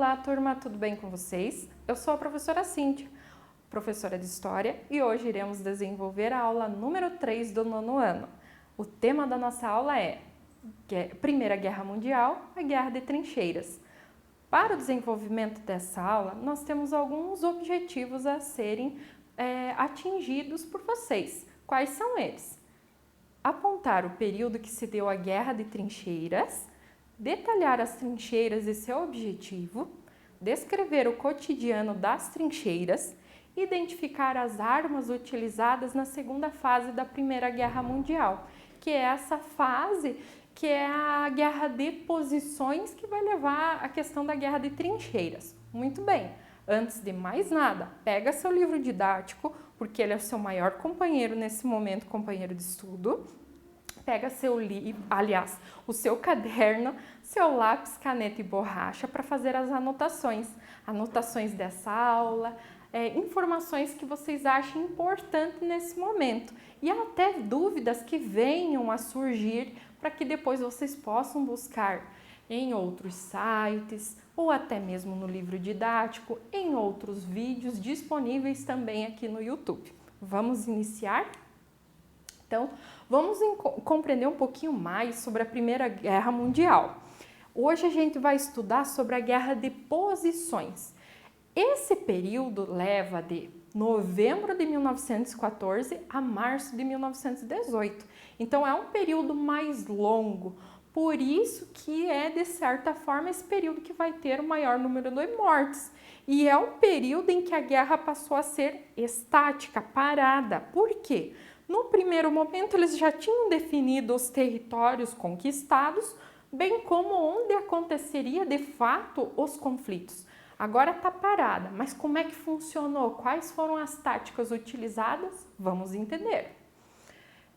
Olá, turma, tudo bem com vocês? Eu sou a professora Cíntia, professora de História, e hoje iremos desenvolver a aula número 3 do nono ano. O tema da nossa aula é Primeira Guerra Mundial, a Guerra de Trincheiras. Para o desenvolvimento dessa aula, nós temos alguns objetivos a serem atingidos por vocês. Quais são eles? Apontar o período que se deu a Guerra de Trincheiras, detalhar as trincheiras e seu objetivo, descrever o cotidiano das trincheiras, identificar as armas utilizadas na segunda fase da Primeira Guerra Mundial, que é essa fase que é a guerra de posições que vai levar à questão da guerra de trincheiras. Muito bem, antes de mais nada, pega seu livro didático, porque ele é o seu maior companheiro nesse momento, companheiro de estudo. Pega seu livro, aliás, o seu caderno, seu lápis, caneta e borracha para fazer as anotações dessa aula, informações que vocês achem importante nesse momento e até dúvidas que venham a surgir para que depois vocês possam buscar em outros sites ou até mesmo no livro didático, em outros vídeos disponíveis também aqui no YouTube. Vamos iniciar? Então, vamos compreender um pouquinho mais sobre a Primeira Guerra Mundial. Hoje a gente vai estudar sobre a Guerra de Posições. Esse período leva de novembro de 1914 a março de 1918. Então, é um período mais longo. Por isso que é, de certa forma, esse período que vai ter o maior número de mortes. E é um período em que a guerra passou a ser estática, parada. Por quê? No primeiro momento, eles já tinham definido os territórios conquistados, bem como onde aconteceria de fato os conflitos. Agora está parada, mas como é que funcionou? Quais foram as táticas utilizadas? Vamos entender.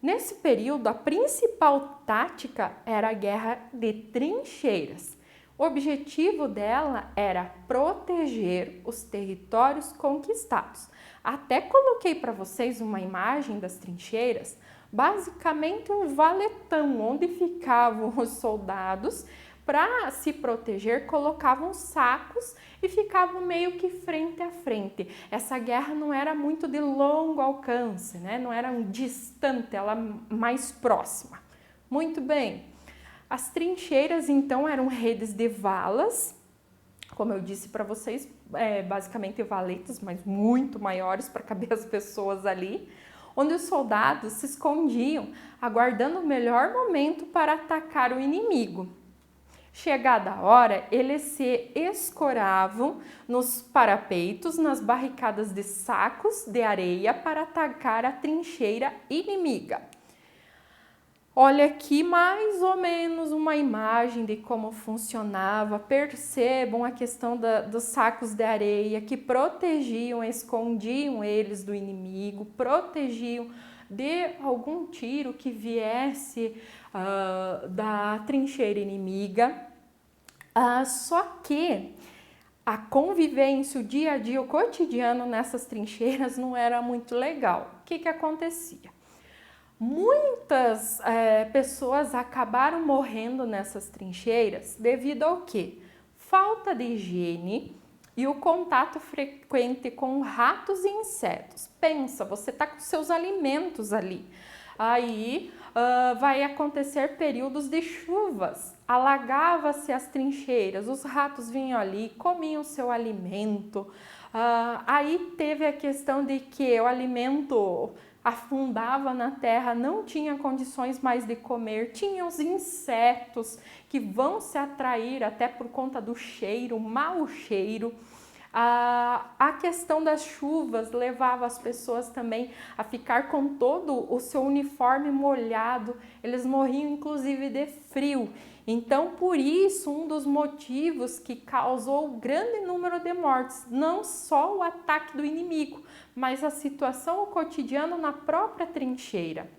Nesse período, a principal tática era a guerra de trincheiras. O objetivo dela era proteger os territórios conquistados. Até coloquei para vocês uma imagem das trincheiras, basicamente um valetão, onde ficavam os soldados. Para se proteger, colocavam sacos e ficavam meio que frente a frente. Essa guerra não era muito de longo alcance, né? Não era distante, ela mais próxima. Muito bem. As trincheiras, então, eram redes de valas, como eu disse para vocês, basicamente valetas, mas muito maiores para caber as pessoas ali, onde os soldados se escondiam, aguardando o melhor momento para atacar o inimigo. Chegada a hora, eles se escoravam nos parapeitos, nas barricadas de sacos de areia para atacar a trincheira inimiga. Olha aqui mais ou menos uma imagem de como funcionava. Percebam a questão dos sacos de areia que protegiam, escondiam eles do inimigo, protegiam de algum tiro que viesse da trincheira inimiga. Só que a convivência, o dia a dia, o cotidiano nessas trincheiras não era muito legal. O que acontecia? Muitas pessoas acabaram morrendo nessas trincheiras devido ao quê? Falta de higiene e o contato frequente com ratos e insetos. Pensa, você está com seus alimentos ali. Aí vai acontecer períodos de chuvas, alagava-se as trincheiras, os ratos vinham ali, comiam o seu alimento. Aí teve a questão de que o alimento afundava na terra, não tinha condições mais de comer, tinha os insetos que vão se atrair até por conta do cheiro, mau cheiro. A questão das chuvas levava as pessoas também a ficar com todo o seu uniforme molhado, eles morriam inclusive de frio. Então, por isso, um dos motivos que causou o grande número de mortes, não só o ataque do inimigo, mas a situação cotidiana na própria trincheira.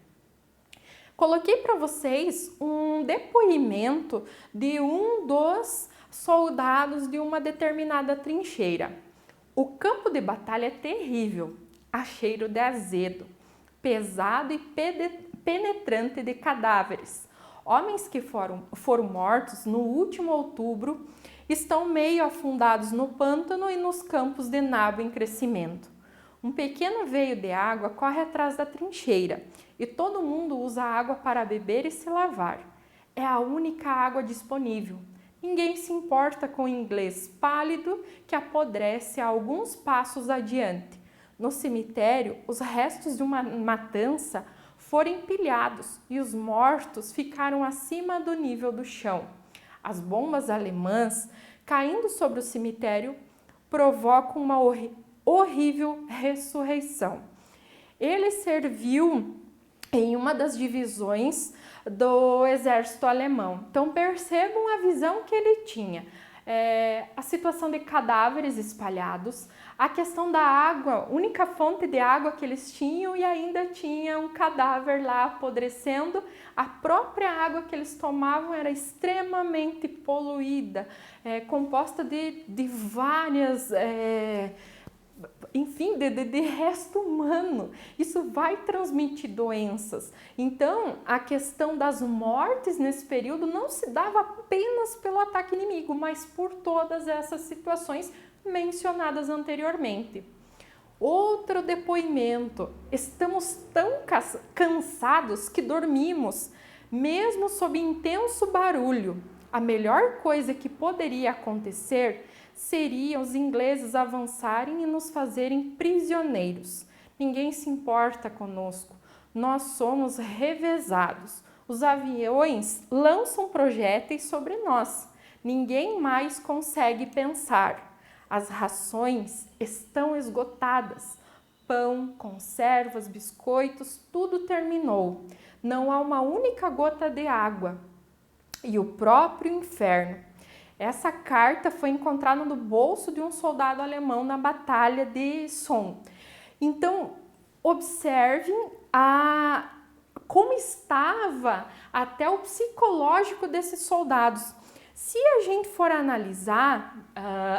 Coloquei para vocês um depoimento de um dos soldados de uma determinada trincheira. O campo de batalha é terrível, há cheiro de azedo, pesado e penetrante de cadáveres. Homens que foram mortos no último outubro estão meio afundados no pântano e nos campos de nabo em crescimento. Um pequeno veio de água corre atrás da trincheira e todo mundo usa água para beber e se lavar. É a única água disponível. Ninguém se importa com o inglês pálido que apodrece a alguns passos adiante. No cemitério, os restos de uma matança foram empilhados e os mortos ficaram acima do nível do chão. As bombas alemãs caindo sobre o cemitério provocam uma horrível ressurreição. Ele serviu em uma das divisões do exército alemão. Então percebam a visão que ele tinha. A situação de cadáveres espalhados, a questão da água, única fonte de água que eles tinham e ainda tinha um cadáver lá apodrecendo. A própria água que eles tomavam era extremamente poluída, composta de várias... enfim, de resto humano. Isso vai transmitir doenças. Então, a questão das mortes nesse período não se dava apenas pelo ataque inimigo, mas por todas essas situações mencionadas anteriormente. Outro depoimento: estamos tão cansados que dormimos, mesmo sob intenso barulho. A melhor coisa que poderia acontecer seria os ingleses avançarem e nos fazerem prisioneiros. Ninguém se importa conosco. Nós somos revezados. Os aviões lançam projéteis sobre nós. Ninguém mais consegue pensar. As rações estão esgotadas. Pão, conservas, biscoitos, tudo terminou. Não há uma única gota de água. E o próprio inferno. Essa carta foi encontrada no bolso de um soldado alemão na Batalha de Somme. Então, observem como estava até o psicológico desses soldados. Se a gente for analisar,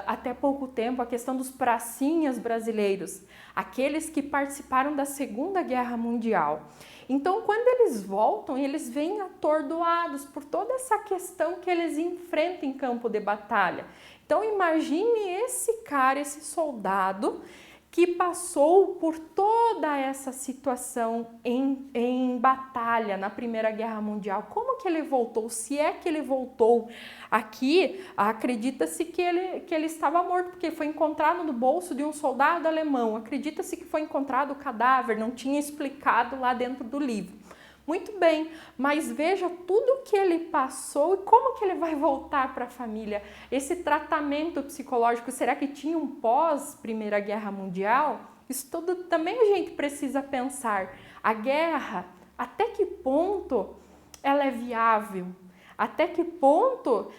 até pouco tempo, a questão dos pracinhas brasileiros, aqueles que participaram da Segunda Guerra Mundial. Então, quando eles voltam, eles vêm atordoados por toda essa questão que eles enfrentam em campo de batalha. Então, imagine esse cara, esse soldado, que passou por toda essa situação em batalha na Primeira Guerra Mundial. Como que ele voltou? Se é que ele voltou? Aqui, acredita-se que ele estava morto, porque foi encontrado no bolso de um soldado alemão. Acredita-se que foi encontrado o cadáver, não tinha explicado lá dentro do livro. Muito bem, mas veja tudo que ele passou e como que ele vai voltar para a família. Esse tratamento psicológico, será que tinha um pós Primeira Guerra Mundial? Isso tudo também a gente precisa pensar. A guerra, até que ponto ela é viável? Até que ponto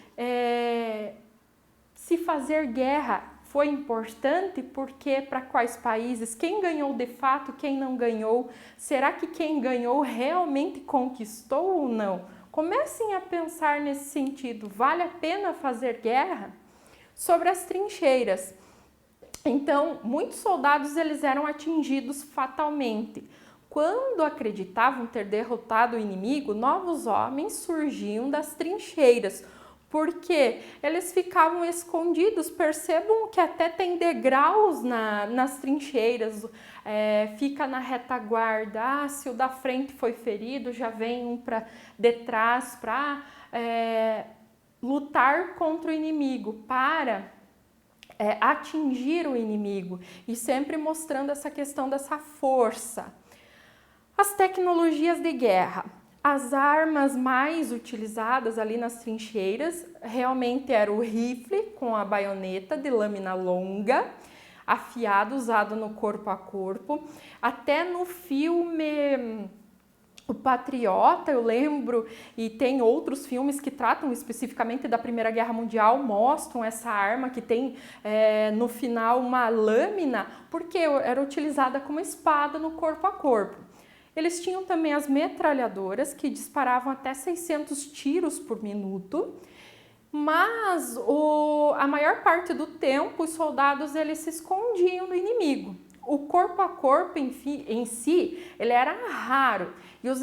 se fazer guerra foi importante? Porque para quais países? Quem ganhou de fato, quem não ganhou? Será que quem ganhou realmente conquistou ou não? Comecem a pensar nesse sentido. Vale a pena fazer guerra? Sobre as trincheiras. Então, muitos soldados eles eram atingidos fatalmente. Quando acreditavam ter derrotado o inimigo, novos homens surgiam das trincheiras, porque eles ficavam escondidos. Percebam que até tem degraus nas trincheiras, fica na retaguarda. Se o da frente foi ferido, já vem um para detrás para lutar contra o inimigo, para atingir o inimigo, e sempre mostrando essa questão dessa força. As tecnologias de guerra. As armas mais utilizadas ali nas trincheiras realmente era o rifle com a baioneta de lâmina longa, afiado, usado no corpo a corpo. Até no filme O Patriota, eu lembro, e tem outros filmes que tratam especificamente da Primeira Guerra Mundial, mostram essa arma que tem no final uma lâmina, porque era utilizada como espada no corpo a corpo. Eles tinham também as metralhadoras, que disparavam até 600 tiros por minuto, mas a maior parte do tempo os soldados eles se escondiam do inimigo. O corpo a corpo em si, ele era raro, e os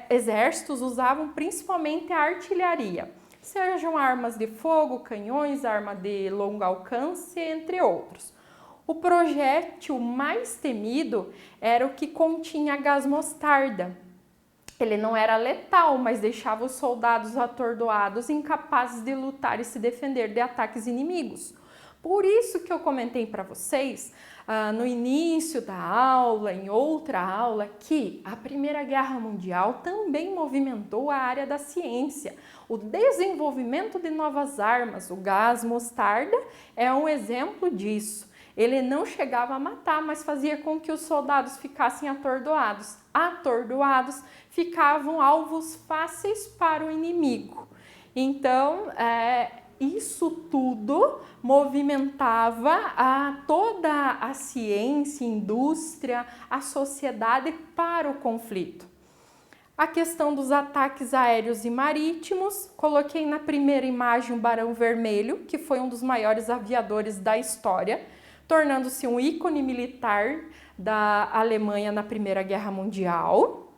exércitos usavam principalmente a artilharia, sejam armas de fogo, canhões, arma de longo alcance, entre outros. O projétil mais temido era o que continha gás mostarda. Ele não era letal, mas deixava os soldados atordoados, incapazes de lutar e se defender de ataques inimigos. Por isso que eu comentei para vocês no início da aula, em outra aula, que a Primeira Guerra Mundial também movimentou a área da ciência. O desenvolvimento de novas armas, o gás mostarda, é um exemplo disso. Ele não chegava a matar, mas fazia com que os soldados ficassem atordoados. Atordoados, ficavam alvos fáceis para o inimigo. Então, isso tudo movimentava toda a ciência, indústria, a sociedade para o conflito. A questão dos ataques aéreos e marítimos, coloquei na primeira imagem o Barão Vermelho, que foi um dos maiores aviadores da história, tornando-se um ícone militar da Alemanha na Primeira Guerra Mundial.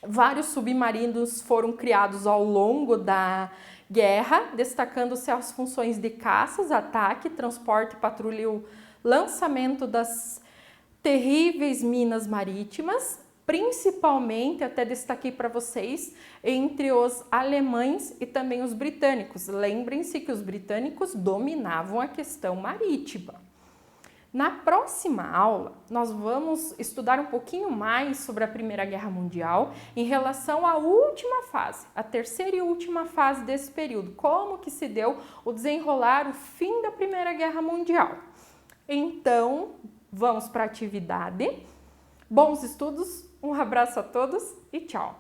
Vários submarinos foram criados ao longo da guerra, destacando-se as funções de caças, ataque, transporte, patrulha e o lançamento das terríveis minas marítimas, principalmente, até destaquei para vocês, entre os alemães e também os britânicos. Lembrem-se que os britânicos dominavam a questão marítima. Na próxima aula, nós vamos estudar um pouquinho mais sobre a Primeira Guerra Mundial em relação à última fase, a terceira e última fase desse período, como que se deu o desenrolar, o fim da Primeira Guerra Mundial. Então, vamos para a atividade. Bons estudos, um abraço a todos e tchau!